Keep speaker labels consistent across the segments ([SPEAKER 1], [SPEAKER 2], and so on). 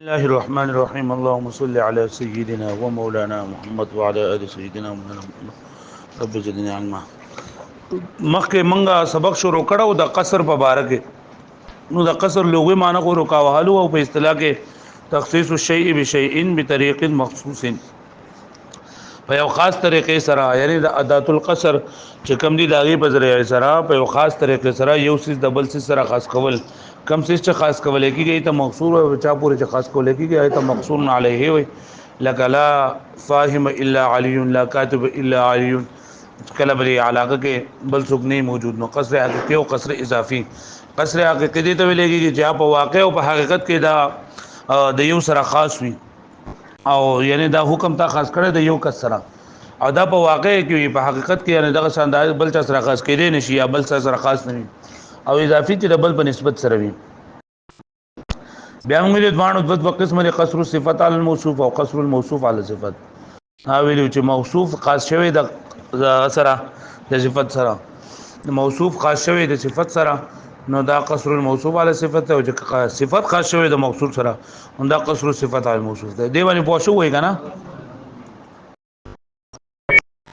[SPEAKER 1] الله الرحمن الرحيم اللهم صل على سيدنا ومولانا محمد وعلى ال سيدنا مولانا محمد رب زدنا علما. مخکې منګه سبق شروع کړو د قصر په باره کې. نو د قصر لغوي معنی کو رکاوهلو او په اصطلاح کې تخصیص الشیء بشیء بطریق مخصوص په یو خاص طریقې سره، یعنی د ادات القصر چې کم دي داغي په ذریعہ سره په یو خاص طریقې سره یو سیس د بل سیس سره خاص کول. کم سیس چې خاص کول کېږي ته مقصور او چا پورې چې خاص کول کېږي ته مقصور علیه وي. لك لا فاهم الا علي لا كاتب الا علي. کله بری علاقه کې بل څوک نه موجود. نو قصر حقیقي او قصر اضافي. قصر حقیقي ته ویل کېږي چې په واقع او په حقیقت کې دا د یو سره خاص وي، او یعنی دا حکم تا خاص کړی د یو کس سره، او دا په واقع کې په حقیقت کې یعنی دغه شاندار بل چا سره خاص کېدی نشي یا بل سره خاص نه وي، او اضافي چې د بل په نسبت سره وي. بیا موږ د دوانو د قسم لري قصر الصفات على الموصوف او قصر الموصوف على الصفات. ها ویلو چې موصوف خاص شوی د سره د صفت سره، موصوف خاص شوی د صفت سره، نو دا قصر الموصوف على صفت او صفت خاص شوی د موصوف سره، نو دا قصر الصفات على الموصوف ده. دی باندې پوښو وای کنه.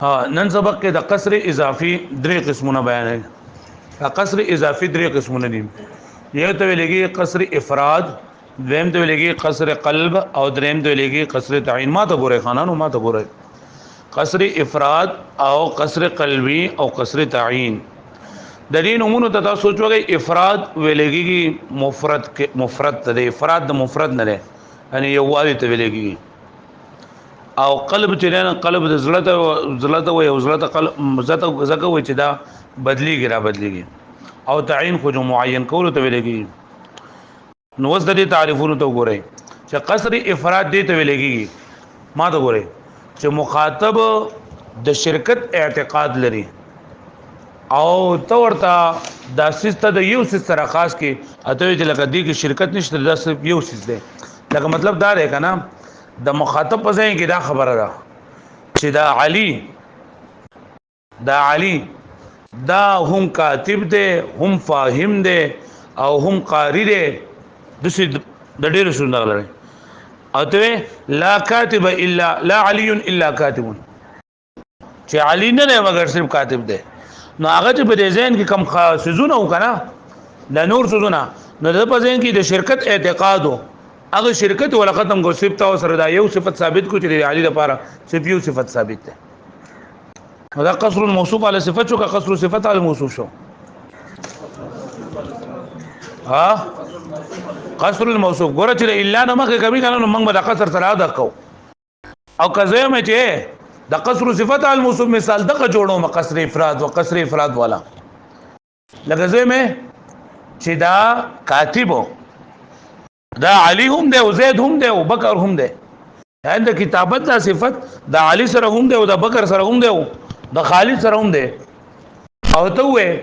[SPEAKER 1] ها نن سبق کې د قصر اضافي درې قسمونه بیانې. دا قصر اضافي درې قسمونه دي. یو ته لګي قصر افراد، دویم ته لګي قصر قلب، او دریم ته لګي قصر تعین. ما ته ګوره خانانو، ما ته ګوره. قصر افراد او قصر قلبي او قصر تعین د دې نمونه ته تاسو سوچوږئ. افراد ویلېږي مفرد ته د افراد د مفرد نه لري، یعنی یو والی ته ویلېږي. او قلب چې نه قلب د زړه وي، او زړه ته قلب زکه وي چې دا بدلیږي را بدلیږي. او تعین خو جو معین کول ته ویلېږي. نو وس د دې تعریفونو ته وګورئ چې قصر افراد دې ته ویلېږي. ما ته وګورئ چې مخاطب د شرکت اعتقاد لري، او تو ورته د سیسته د یو سیس سره خاص کې اته چې لکه دی کې شرکت نشته، د صرف یو سیس دی. لکه مطلب دا دی کنه، د مخاطب په ځای کې دا خبره ده چې دا علی دا هم کاتب دی، هم فاهم دی، او هم قاری دی. د ډېر څه لري. او ته لا کاتب الا لا علی الا کاتب، چې علی نه دی مگر صرف کاتب دی. نو هغه چې په دې ځین کې کم خاصونه وکنه د نور سوزونه، نو د په ځین کې د شرکت اعتقاد وو، هغه شرکت ولا ختم کو صفت او سره دا یو صفت ثابت کو چې د علی لپاره صرف یو صفت ثابت ده. دا قصر الموصوف على صفت شو کا قصر صفت على الموصوف شو. ها قصر الموصوف ګوره چې الا نه مخه کمی کنه، نو موږ به د قصر سره ادا کو. او کزه مې چې د قصر صفت على الموصوف مثال دغه جوړو م قصر افراد او قصر افراد والا. لکه زه مې چې دا کاتبو دا علی هم دی، او زید هم دی، او بکر هم دی. دا کتابت دا صفت د علی سره هم دی، او د بکر سره هم دی، او د خالد سره هم دی. او ته وې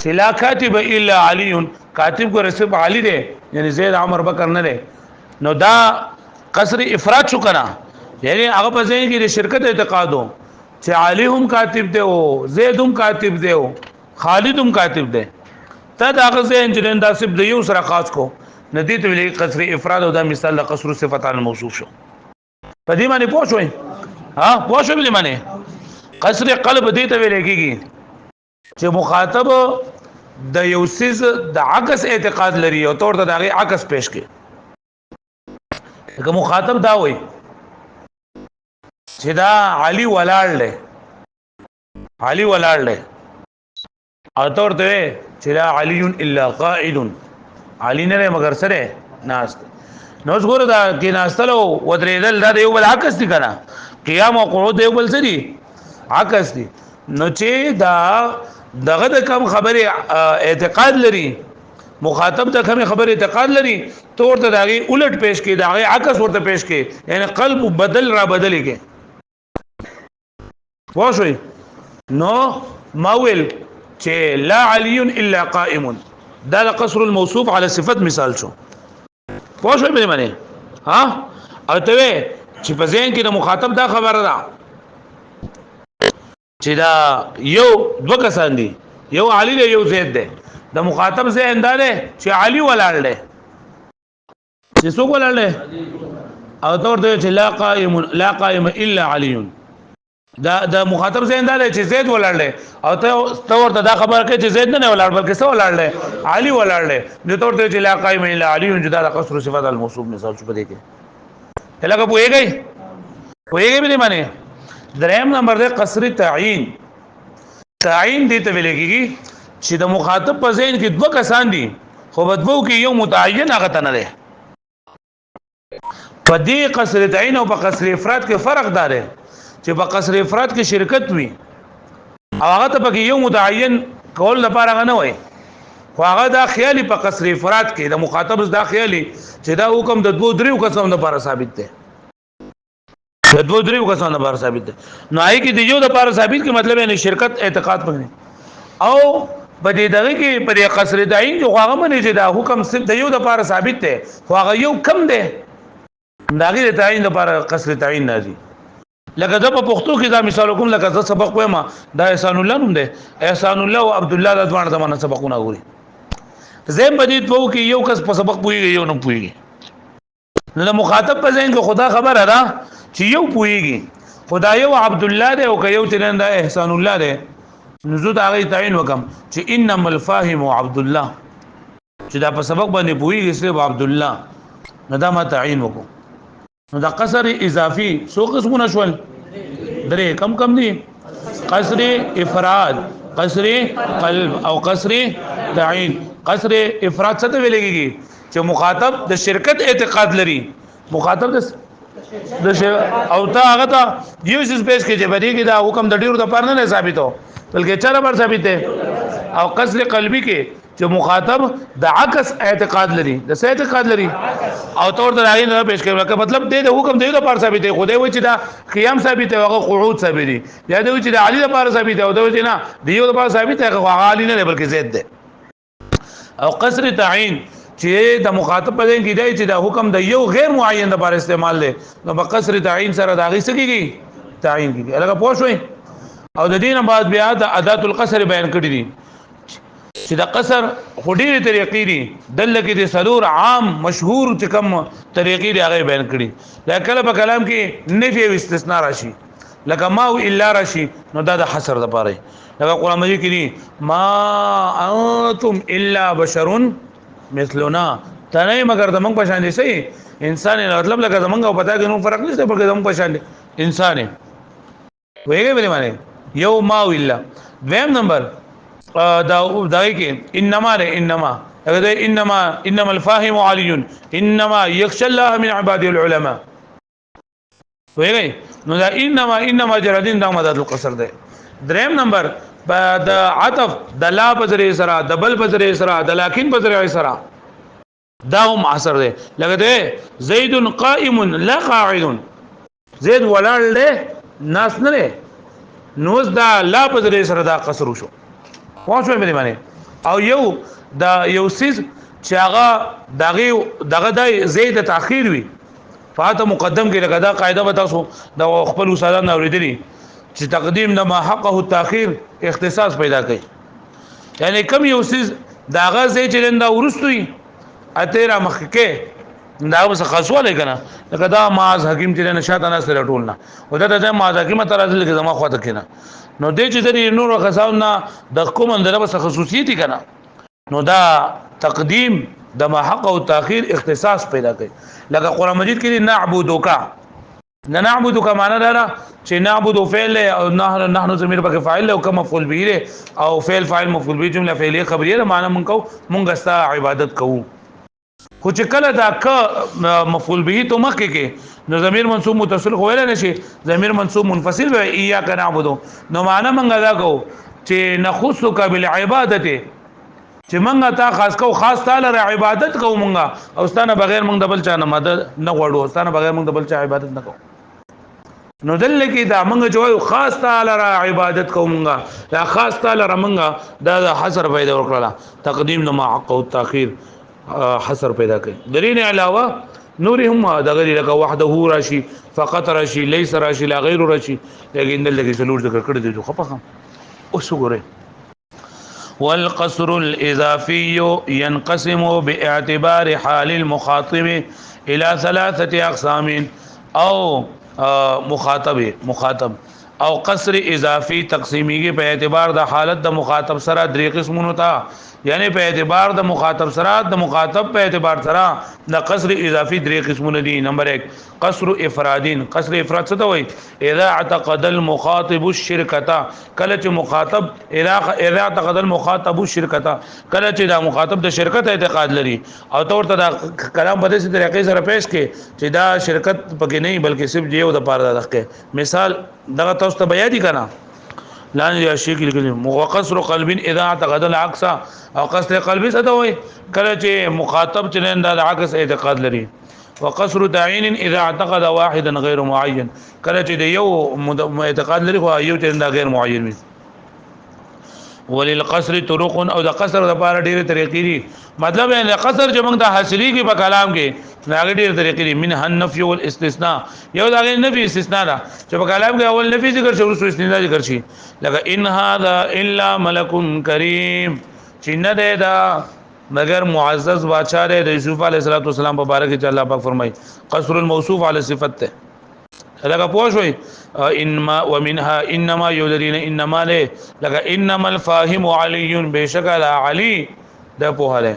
[SPEAKER 1] چې لا کاتب الا علی، کاتب کو رسب علی دی، یعنی زید عمر بکر نه دی. نو دا قصر افراد شو کنه، یعنی هغه په ځای کې د شرکت اعتقاد وو چې علی هم کاتب دی، او زید هم کاتب دی، او خالد هم کاتب دی. ته دا هغه ځای چې دا صرف د یو سره خاص کو ندی ته ویلې قصر افراد، او دا مثال د قصر صفت علی الموصوف شو. په دې باندې پوه شوئ؟ ها پوه شوئ؟ په دې باندې قصر قلب دې ته ویل کېږي چې مخاطب د یو څیز د عکس اعتقاد لري، او تور ته دغه عکس پیش کړي. که مخاطب دا وایي چې دا علی ولاړ دی، علی ولاړ دی، او تور ته چې دا علی الا قائد، علی نه مگر سره ناست. نو څګور دا کې ناستلو ودرېدل دا یو بل عکس دي کنه. قیام او قعود یو بل سری عکس دي. نو چې دا دغه د کم خبره اعتقاد لري، مخاطب د کم خبره اعتقاد لري، تور ته دغه الټ پیش کې دغه عکس ورته پیش کې، یعنی قلب بدل را بدل کې. واښوي نو ماول چې لا علی الا قائم، دا قصر الموصوف على صفت مثال شو. واښوي به معنی. ها او ته چې په ذهن کې د مخاطب دا خبره ده چې دا یو دو کسان دي، یو علی دی یو زید دی. د مخاطب ذهن دا دی چې علی ولاړ دی، چې څوک ولاړ او تور ته چې لا قائم الا علي دا مخاطب زین دا چې زید ولاړ او ته ورته دا خبره کوي چې زید نه ولاړ بلکې څه ولاړ علي ولاړ نو تور ته چې لا قائم الا علي جدا د قصر صفات الموصوف مثال شو پدې کې هلکه پوهیږي به معنی دریم نمبر ده قصر تعین دې ته ویل کېږي چې د مخاطب په ذهن کې دوه کسان دي خو بدبو کې یو متعین هغه ته نه ده په دې قصر تعین او په قصر افراد کې فرق دی چې په قصر افراد کې شرکت وي او هغه ته پکې یو متعین کول لپاره نه وي خو هغه دا خیالي په قصر افراد کې د مخاطب دا خیالي چې دا حکم د دوه دریو کسانو لپاره ثابت دی د دوه دریو کسانو لپاره ثابت دی نو آی کې د یو لپاره ثابت کې مطلب یعنی شرکت اعتقاد پکې او په دې دغه کې په دې قصر تعین جو هغه منی چې دا حکم صرف د یو لپاره ثابت دی خو هغه یو کم دی دا غیر تعین لپاره قصر تعین نازي لکه دا په پښتو کې دا مثال کوم لکه زه سبق وایم دا احسان الله نوم دی احسان الله او عبد الله د دوه زمانه سبقونه غوري زم بدید په کې یو کس په سبق پويږي یو نه پويږي نو مخاطب په ذهن کې خدا خبره ده چې یو پويږي خدا یو عبد الله دی او یو ترند احسان الله دی نو زه دا غي تعین وکم چې انما الفاهم عبد الله چې دا په سبق باندې پويږي صرف عبد الله نو دا ما تعین وکم نو دا قصر اضافي سو قسمونه شول درې کم دي قصر افراد قصر قلب او قصر تعین قصر افراد څه ته ویل کېږي چې مخاطب د شرکت اعتقاد لري مخاطب د او ته هغه ته یو څه سپیس کې چې بری کې دا حکم د ډیرو د پر نه ثابتو بلکې چا پر ثابت دی او قصر قلبي کې چې مخاطب د عکس اعتقاد لري د څه اعتقاد لري او تور د راغین نه پېښ کوي مطلب د حکم دی د پر ثابت دی خدای و چې دا قیام ثابت دی او قعود ثابت دی یا د چې د علی د پر ثابت دی او د چې نه دیو د پر ثابت دی هغه علی نه بلکې زید دی او قصر تعین چې د مخاطب په دین کې دی چې د حکم د یو غیر معین د پر استعمال دی نو په قصر تعین سره دا غي سکیږي تعین کیږي الګا پوه شوي او د دینه بعد بیا د ادات القصر بیان کړی دي چې د قصر خډيري طریقې دي دله کې د سلور عام مشهور چې کوم طریقې دي هغه بیان کړي دا کله په کلام کې نفي او استثناء راشي لکه ما او الا راشي نو دا د حصر د پاره لکه قران مجید کې دي ما انتم الا بشر مثلنا تنه مگر د موږ په شان دي سي انسان مطلب لکه زمونږ او پتا کې نو فرق نشته بلکې زموږ په شان دي انسان ویګه به معنی یو ما او الا دویم نمبر دای کې انما الفاهم علي انما يخشى الله من عباده العلماء وایي نو دا انما جردين دا مدد القصر ده دریم نمبر د عطف د لا بذری سرا د بل بذری سرا د لکن بذری سرا دا هم اثر ده لکه ده زید قائم لا قاعد زید ولړ له ناس نه نو دا لا بذری سرا دا قصر شو واښو به معنی او یو سیز چې هغه دغه د زید تاخير وي فاته مقدم کې لګدا قاعده به تاسو د خپل استادانو اوریدلی چې تقدیم د ما حقه التاخير اختصاص پیدا کوي یعنی کم یو سیز دغه زید چې لندا ورستوي اتهرا مخکې دا وس خاصواله کنه لګدا ماز حکیم چې نشاته نه سره ټولنا او دا د ماز حکیم تر ازل کې زما خواته کینه نو دې چې د نور خصاونه د کوم اندره بس خصوصیتي کنه نو دا تقدیم د ما حق او تاخير اختصاص پیدا کوي لکه قران مجید کې نعبدک معنی دا چې نعبد فعل او نحن ضمیر په فاعل او کوم مفعول به او فعل فاعل مفعول به جمله فعلیه خبریه معنی مونږ استا عبادت کوو خو چې کله دا ک مفعول به تو مکه کې نو ضمیر منصوب متصل خو ویل نشي ضمیر منصوب منفصل و اياک نعبد نو معنی مونږ دا کو چې نخصک بالعبادت چې مونږه تا خاص تعالی ر عبادت کوو مونږه او ستانه بغیر مونږ د بل چا نه مدد نه غواړو ستانه بغیر مونږ د بل چا عبادت نه کوو نو دل کې دا مونږ جو خاص تعالی ر عبادت کوو مونږه دا خاص تعالی ر مونږه دا حصر پیدا وکړه تقدیم نو ما حق او تاخير حصر پیدا کوي درین علاوه نورهم دغه لکه وحده راشي فقط راشي ليس راشي لا غیر راشي لیکن دلته سلور ذکر کړی دی خو په اوس وګوره والقصر الاضافي ينقسم باعتبار حال المخاطب الى ثلاثه اقسام او مخاطب او قصر اضافي تقسیمیږي په اعتبار د حالت د مخاطب سره درې قسمونو ته یعنی په اعتبار د مخاطب سره د مخاطب په اعتبار سره د قصر اضافي درې قسمونه دي. نمبر 1 قصر افرادین. قصر افراد څه ته وایي؟ اذا اعتقد المخاطب الشرکتا، کله چې مخاطب اذا اعتقد المخاطب الشرکتا، کله چې دا مخاطب د شرکت اعتقاد لري او تور ته دا کلام په دې طریقې سره پیش کې چې دا شرکت پکې نه بلکې صرف یو د پاره راځي. مثال دغه تاسو ته بیان دي کنه لان یا شی کې لیکل وقصر قلب اذا اعتقد العكس، او قصر قلبي څه ته وایي؟ کله چې مخاطب چې نه د عکس اعتقاد لري. وقصر تعین اذا اعتقد واحدا غیر معین، کله چې د یو اعتقاد لري خو یو چې دا غیر معین وي. وللقصر طرق، او د قصر لپاره ډېرې طریقې دي. مطلب یې د قصر چې موږ د حاصلېږي په کلام کې هغه ډېرې طریقې دي. منها النفي والاستثناء، یو دا غیر نفي استثناء ده چې په کلام کې اول نفي ذکر شي او استثناء ذکر شي. لکه ان هذا الا ملک کریم، چې نه ده دا مگر معزز بادشاہ دی. د یوسف علیه السلام په باره کې چې الله پاک فرمایي قصر الموصوف علی صفت ته لکه پوه شوي. انما ومنها انما یودرین انما له لکه انما الفاهم علی، بشک علی د په هله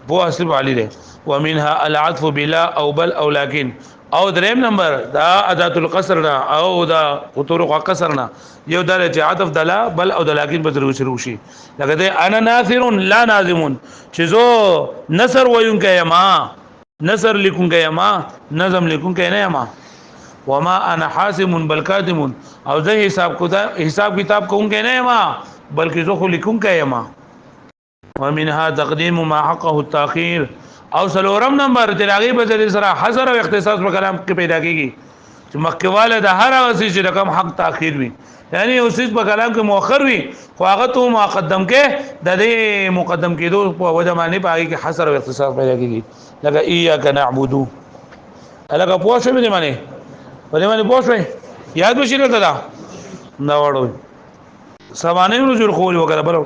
[SPEAKER 1] په اصل علی دی. ومنها العطف بلا او بل او لكن، او دریم نمبر دا ادات القصر نه او دا طرق قصر نه یو دا چې عطف دلا بل او د لكن به شروع شي. لکه ده انا ناصر لا ناظم، چې زه نصر وایونکی ما نصر لیکونکی ما نظم لیکونکی نه ما. وما انا حاسم بل کاتم، او زه حساب کتاب کوونکی نه ما بلکې زه خو لیکونکی ما. ومنها تقدیم ما حقه التاخير، او سلورم نمبر تراغي په ذریعہ سره حصر او اختصاص په کلام کې پیدا کیږي چې مخکواله د هر هغه چې رقم حق تاخير وي، یعنی اوس په کلام کې مؤخر وي خو هغه ته مقدم کې د دې مقدم کېدو په وجه باندې پاږي کې حصر او اختصاص پیدا کیږي. لکه اياک نعبدو، الګه پوه شو به معنی په دې باندې پوه شو یاد وشي راته دا نو وړو سبانه نو جوړ خو وکړه بل